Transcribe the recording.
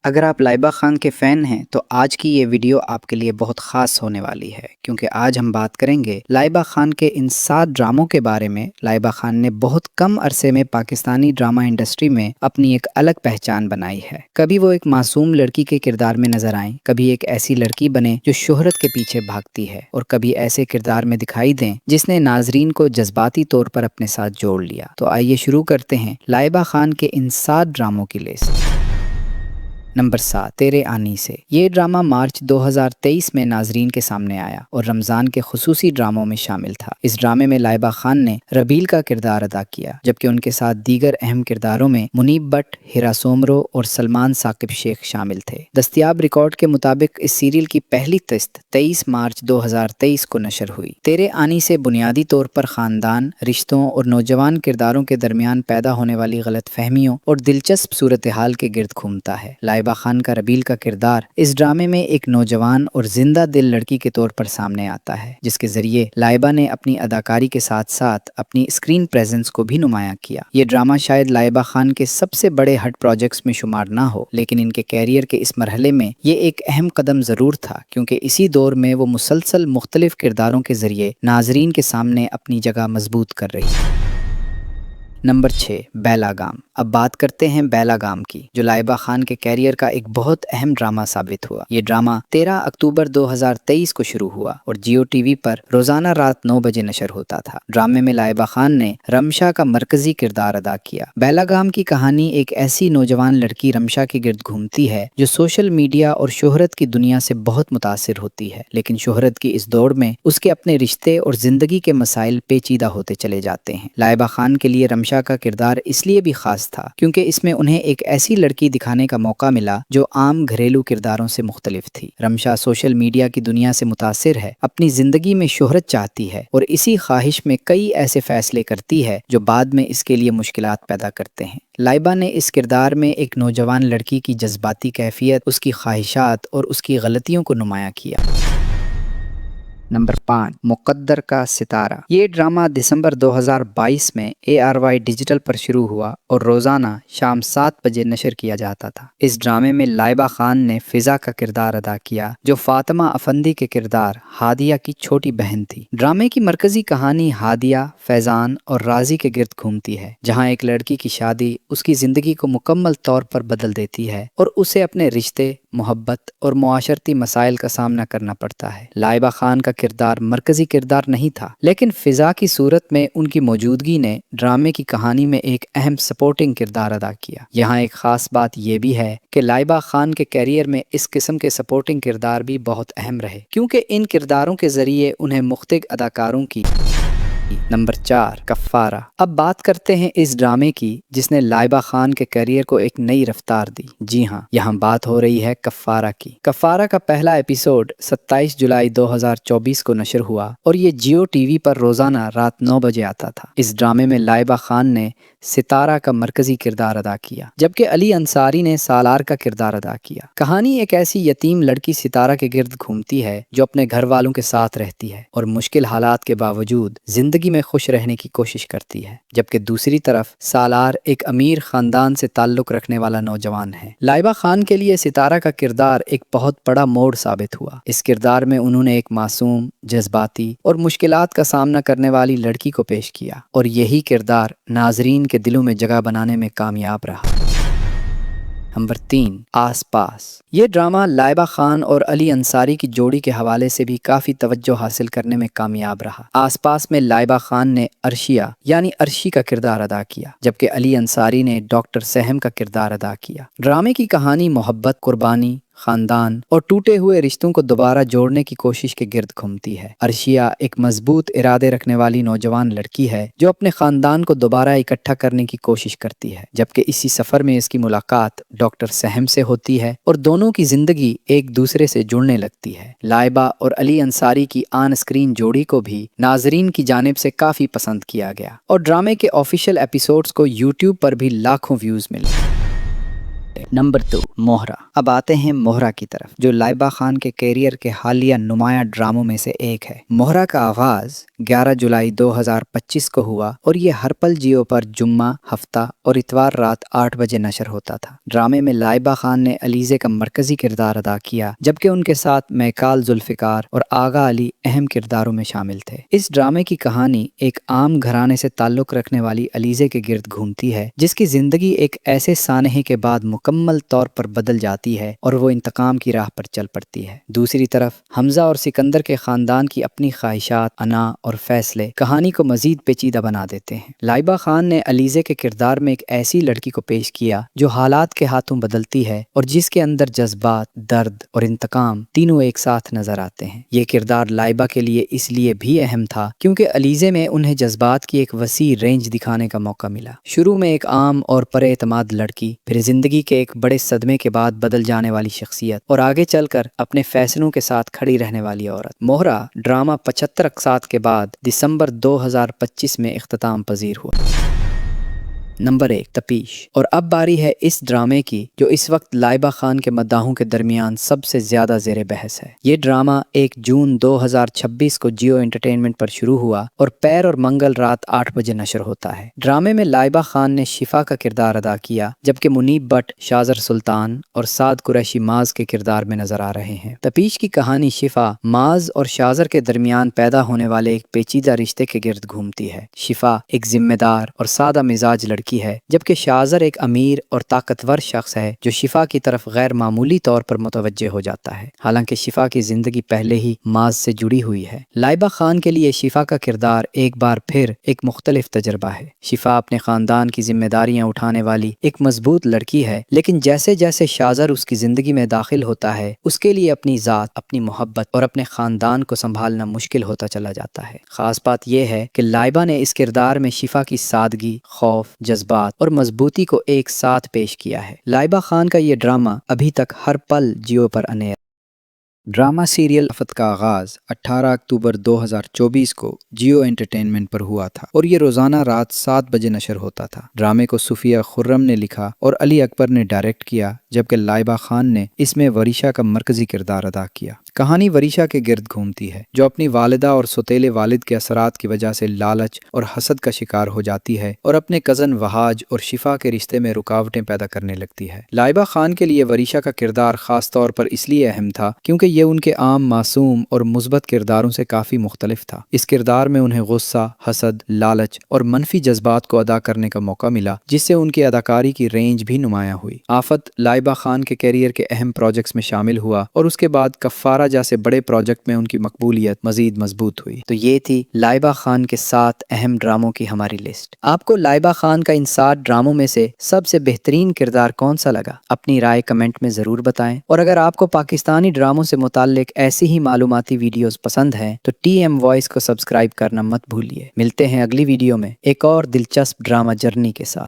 اگر آپ لائبہ خان کے فین ہیں تو آج کی یہ ویڈیو آپ کے لیے بہت خاص ہونے والی ہے، کیونکہ آج ہم بات کریں گے لائبہ خان کے ان 7 ڈراموں کے بارے میں۔ لائبہ خان نے بہت کم عرصے میں پاکستانی ڈرامہ انڈسٹری میں اپنی ایک الگ پہچان بنائی ہے۔ کبھی وہ ایک معصوم لڑکی کے کردار میں نظر آئیں، کبھی ایک ایسی لڑکی بنے جو شہرت کے پیچھے بھاگتی ہے، اور کبھی ایسے کردار میں دکھائی دیں جس نے ناظرین کو جذباتی طور پر اپنے ساتھ جوڑ لیا۔ تو آئیے شروع کرتے ہیں لائبہ خان کے ان 7 ڈراموں کی لسٹ۔ نمبر 7، تیرے آنی سے۔ یہ ڈرامہ مارچ 2023 میں ناظرین کے سامنے آیا اور رمضان کے خصوصی ڈراموں میں شامل تھا۔ اس ڈرامے میں لائبہ خان نے ربیل کا کردار ادا کیا، جبکہ ان کے ساتھ دیگر اہم کرداروں میں منیب بٹ، ہیرا سومرو اور سلمان ثاقب شیخ شامل تھے۔ دستیاب ریکارڈ کے مطابق اس سیریل کی پہلی قسط 23 مارچ 2023 کو نشر ہوئی۔ تیرے آنی سے بنیادی طور پر خاندان، رشتوں اور نوجوان کرداروں کے درمیان پیدا ہونے والی غلط فہمیوں اور دلچسپ صورتحال کے گرد گھومتا ہے۔ لائبہ خان کا ربیل کا کردار اس ڈرامے میں ایک نوجوان اور زندہ دل لڑکی کے طور پر سامنے آتا ہے، جس کے ذریعے لائبہ نے اپنی اداکاری کے ساتھ ساتھ اپنی اسکرین پریزنس کو بھی نمایاں کیا۔ یہ ڈرامہ شاید لائبہ خان کے سب سے بڑے ہٹ پروجیکٹس میں شمار نہ ہو، لیکن ان کے کیریئر کے اس مرحلے میں یہ ایک اہم قدم ضرور تھا، کیونکہ اسی دور میں وہ مسلسل مختلف کرداروں کے ذریعے ناظرین کے سامنے اپنی جگہ مضبوط کر رہی ہے۔ نمبر 6، بیلا گام۔ اب بات کرتے ہیں بیلا گام کی، جو لائبہ خان کے کیریئر کا ایک بہت اہم ڈرامہ ثابت ہوا۔ یہ ڈرامہ 13 اکتوبر 2023 کو شروع ہوا اور جیو ٹی وی پر روزانہ رات 9 بجے نشر ہوتا تھا۔ ڈرامے میں لائبہ خان نے رمشا کا مرکزی کردار ادا کیا۔ بیلا گام کی کہانی ایک ایسی نوجوان لڑکی رمشا کے گرد گھومتی ہے جو سوشل میڈیا اور شہرت کی دنیا سے بہت متاثر ہوتی ہے، لیکن شہرت کی اس دوڑ میں اس کے اپنے رشتے اور زندگی کے مسائل پیچیدہ ہوتے چلے جاتے ہیں۔ لائبہ خان کے لیے رمشا کا کردار اس لیے بھی خاص تھا کیونکہ اس میں انہیں ایک ایسی لڑکی دکھانے کا موقع ملا جو عام گھریلو کرداروں سے مختلف تھی۔ رمشا سوشل میڈیا کی دنیا سے متاثر ہے، اپنی زندگی میں شہرت چاہتی ہے اور اسی خواہش میں کئی ایسے فیصلے کرتی ہے جو بعد میں اس کے لیے مشکلات پیدا کرتے ہیں۔ لائبہ نے اس کردار میں ایک نوجوان لڑکی کی جذباتی کیفیت، اس کی خواہشات اور اس کی غلطیوں کو نمایاں کیا۔ نمبر 5، مقدر کا ستارہ۔ یہ ڈرامہ دسمبر 2022 میں ARY ڈیجیٹل پر شروع ہوا اور روزانہ شام 7 بجے نشر کیا جاتا تھا۔ اس ڈرامے میں لائبہ خان نے فضا کا کردار ادا کیا، جو فاطمہ افندی کے کردار ہادیہ کی چھوٹی بہن تھی۔ ڈرامے کی مرکزی کہانی ہادیہ، فیضان اور رازی کے گرد گھومتی ہے، جہاں ایک لڑکی کی شادی اس کی زندگی کو مکمل طور پر بدل دیتی ہے اور اسے اپنے رشتے، محبت اور معاشرتی مسائل کا سامنا کرنا پڑتا ہے۔ لائبہ خان کا کردار مرکزی کردار نہیں تھا، لیکن فضا کی صورت میں ان کی موجودگی نے ڈرامے کی کہانی میں ایک اہم سپورٹنگ کردار ادا کیا۔ یہاں ایک خاص بات یہ بھی ہے کہ لائبہ خان کے کیریئر میں اس قسم کے سپورٹنگ کردار بھی بہت اہم رہے، کیونکہ ان کرداروں کے ذریعے انہیں مختلف اداکاروں کی۔ نمبر 4، کفارہ۔ اب بات کرتے ہیں اس ڈرامے کی جس نے لائبہ خان کے کیریئر کو ایک نئی رفتار دی۔ جی ہاں، یہاں بات ہو رہی ہے کفارہ کی۔ کفارہ کا پہلا ایپیسوڈ 27 جولائی 2024 کو نشر ہوا اور یہ جیو ٹی وی پر روزانہ رات 9 بجے آتا تھا۔ اس ڈرامے میں لائبہ خان نے ستارہ کا مرکزی کردار ادا کیا، جبکہ علی انصاری نے سالار کا کردار ادا کیا۔ کہانی ایک ایسی یتیم لڑکی ستارہ کے گرد گھومتی ہے جو اپنے گھر والوں کے ساتھ رہتی ہے اور مشکل حالات کے باوجود زندگی میں خوش رہنے کی کوشش کرتی ہے، جبکہ دوسری طرف سالار ایک امیر خاندان سے تعلق رکھنے والا نوجوان ہے۔ لائبہ خان کے لیے ستارہ کا کردار ایک بہت بڑا موڑ ثابت ہوا۔ اس کردار میں انہوں نے ایک معصوم، جذباتی اور مشکلات کا سامنا کرنے والی لڑکی کو پیش کیا، اور یہی کردار ناظرین کے دلوں میں جگہ بنانے میں کامیاب رہا۔ نمبر 3، آس پاس۔ یہ ڈرامہ لائبہ خان اور علی انصاری کی جوڑی کے حوالے سے بھی کافی توجہ حاصل کرنے میں کامیاب رہا۔ آس پاس میں لائبہ خان نے عرشیہ یعنی عرشی کا کردار ادا کیا، جبکہ علی انصاری نے ڈاکٹر سہم کا کردار ادا کیا۔ ڈرامے کی کہانی محبت، قربانی، خاندان اور ٹوٹے ہوئے رشتوں کو دوبارہ جوڑنے کی کوشش کے گرد گھومتی ہے۔ عرشیہ ایک مضبوط ارادے رکھنے والی نوجوان لڑکی ہے جو اپنے خاندان کو دوبارہ اکٹھا کرنے کی کوشش کرتی ہے، جبکہ اسی سفر میں اس کی ملاقات ڈاکٹر سہم سے ہوتی ہے اور دونوں کی زندگی ایک دوسرے سے جڑنے لگتی ہے۔ لائبہ اور علی انصاری کی آن اسکرین جوڑی کو بھی ناظرین کی جانب سے کافی پسند کیا گیا اور ڈرامے کے آفیشیل ایپیسوڈز کو یوٹیوب پر بھی لاکھوں ویوز ملے۔ ہے۔ نمبر 2، موہرا۔ اب آتے ہیں موہرا کی طرف، جو لائبہ خان کے کیریئر کے حالیہ نمایاں ڈراموں میں سے ایک ہے۔ موہرا کا آغاز 11 جولائی 2025 کو ہوا اور یہ ہر پل جیو پر جمعہ، ہفتہ اور اتوار رات 8 بجے نشر ہوتا تھا۔ ڈرامے میں لائبہ خان نے علیزے کا مرکزی کردار ادا کیا، جبکہ ان کے ساتھ میکال ذوالفقار اور آغا علی اہم کرداروں میں شامل تھے۔ اس ڈرامے کی کہانی ایک عام گھرانے سے تعلق رکھنے والی علیزے کے گرد گھومتی ہے، جس کی زندگی ایک ایسے سانحے کے بعد مکمل طور پر بدل جاتی ہے اور وہ انتقام کی راہ پر چل پڑتی ہے۔ دوسری طرف حمزہ اور سکندر کے خاندان کی اپنی خواہشات، انا اور فیصلے کہانی کو مزید پیچیدہ بنا دیتے ہیں۔ لائبہ خان نے علیزے کے کردار میں ایک ایسی لڑکی کو پیش کیا جو حالات کے ہاتھوں بدلتی ہے اور جس کے اندر جذبات، درد اور انتقام تینوں ایک ساتھ نظر آتے ہیں۔ یہ کردار لائبہ کے لیے اس لیے بھی اہم تھا کیونکہ علیزے میں انہیں جذبات کی ایک وسیع رینج دکھانے کا موقع ملا۔ شروع میں ایک عام اور پر اعتماد لڑکی، پھر زندگی کے ایک بڑے صدمے کے بعد بدل جانے والی شخصیت اور آگے چل کر اپنے فیصلوں کے ساتھ کھڑی رہنے والی عورت۔ موہرا ڈرامہ 75 اقساط کے بعد دسمبر 2025 میں اختتام پذیر ہوا۔ نمبر 1، تپیش۔ اور اب باری ہے اس ڈرامے کی جو اس وقت لائبہ خان کے مداحوں کے درمیان سب سے زیادہ زیر بحث ہے۔ یہ ڈرامہ 1 جون 2026 کو جیو انٹرٹینمنٹ پر شروع ہوا اور پیر اور منگل رات 8 بجے نشر ہوتا ہے۔ ڈرامے میں لائبہ خان نے شفا کا کردار ادا کیا، جبکہ منیب بٹ، شازر سلطان اور سعد قریشی معاذ کے کردار میں نظر آ رہے ہیں۔ تپیش کی کہانی شفا، معاذ اور شازر کے درمیان پیدا ہونے والے ایک پیچیدہ رشتے کے گرد گھومتی ہے۔ شفا ایک ذمہ دار اور سادہ مزاج لڑکی ہے، جبکہ شازر ایک امیر اور طاقتور شخص ہے جو شفا کی طرف غیر معمولی طور پر متوجہ ہو جاتا ہے، حالانکہ شفا کی زندگی پہلے ہی معاذ سے جڑی ہوئی ہے۔ لائبہ خان کے لیے شفا کا کردار ایک بار پھر ایک مختلف تجربہ ہے۔ شفا اپنے خاندان کی ذمہ داریاں اٹھانے والی ایک مضبوط لڑکی ہے، لیکن جیسے جیسے شازر اس کی زندگی میں داخل ہوتا ہے، اس کے لیے اپنی ذات، اپنی محبت اور اپنے خاندان کو سنبھالنا مشکل ہوتا چلا جاتا ہے۔ خاص بات یہ ہے کہ لائبہ نے اس کردار میں شفا کی سادگی، خوف، جذبات اور مضبوطی کو ایک ساتھ پیش کیا ہے۔ لائبہ خان کا یہ ڈرامہ ابھی تک ہر پل جیو پر انیر۔ ڈرامہ سیریل آفت کا آغاز 18 اکتوبر 2024 کو جیو انٹرٹینمنٹ پر ہوا تھا اور یہ روزانہ رات 7 بجے نشر ہوتا تھا۔ ڈرامے کو صفیہ خرم نے لکھا اور علی اکبر نے ڈائریکٹ کیا، جبکہ لائبہ خان نے اس میں وریشا کا مرکزی کردار ادا کیا۔ کہانی وریشا کے گرد گھومتی ہے، جو اپنی والدہ اور سوتیلے والد کے اثرات کی وجہ سے لالچ اور حسد کا شکار ہو جاتی ہے اور اپنے کزن وہاج اور شفا کے رشتے میں رکاوٹیں پیدا کرنے لگتی ہے۔ لائبہ خان کے لیے وریشا کا کردار خاص طور پر اس لیے اہم تھا کیونکہ یہ ان کے عام معصوم اور مثبت کرداروں سے کافی مختلف تھا۔ اس کردار میں انہیں غصہ، حسد، لالچ اور منفی جذبات کو ادا کرنے کا موقع ملا، جس سے ان کی اداکاری کی رینج بھی نمایاں ہوئی۔ آفت لائبہ خان کے کیریئر کے اہم پروجیکٹس میں شامل ہوا اور اس کے بعد کفارہ جیسے بڑے پروجیکٹ میں ان کی مقبولیت مزید مضبوط ہوئی۔ تو یہ تھی لائبہ خان کے 7 اہم ڈراموں کی ہماری لسٹ۔ آپ کو لائبہ خان کا ان 7 ڈراموں میں سے سب سے بہترین کردار کون سا لگا؟ اپنی رائے کمنٹ میں ضرور بتائیں، اور اگر آپ کو پاکستانی ڈراموں سے متعلق ایسی ہی معلوماتی ویڈیوز پسند ہیں تو ٹی ایم وائس کو سبسکرائب کرنا مت بھولیے۔ ملتے ہیں اگلی ویڈیو میں ایک اور دلچسپ ڈرامہ جرنی کے ساتھ۔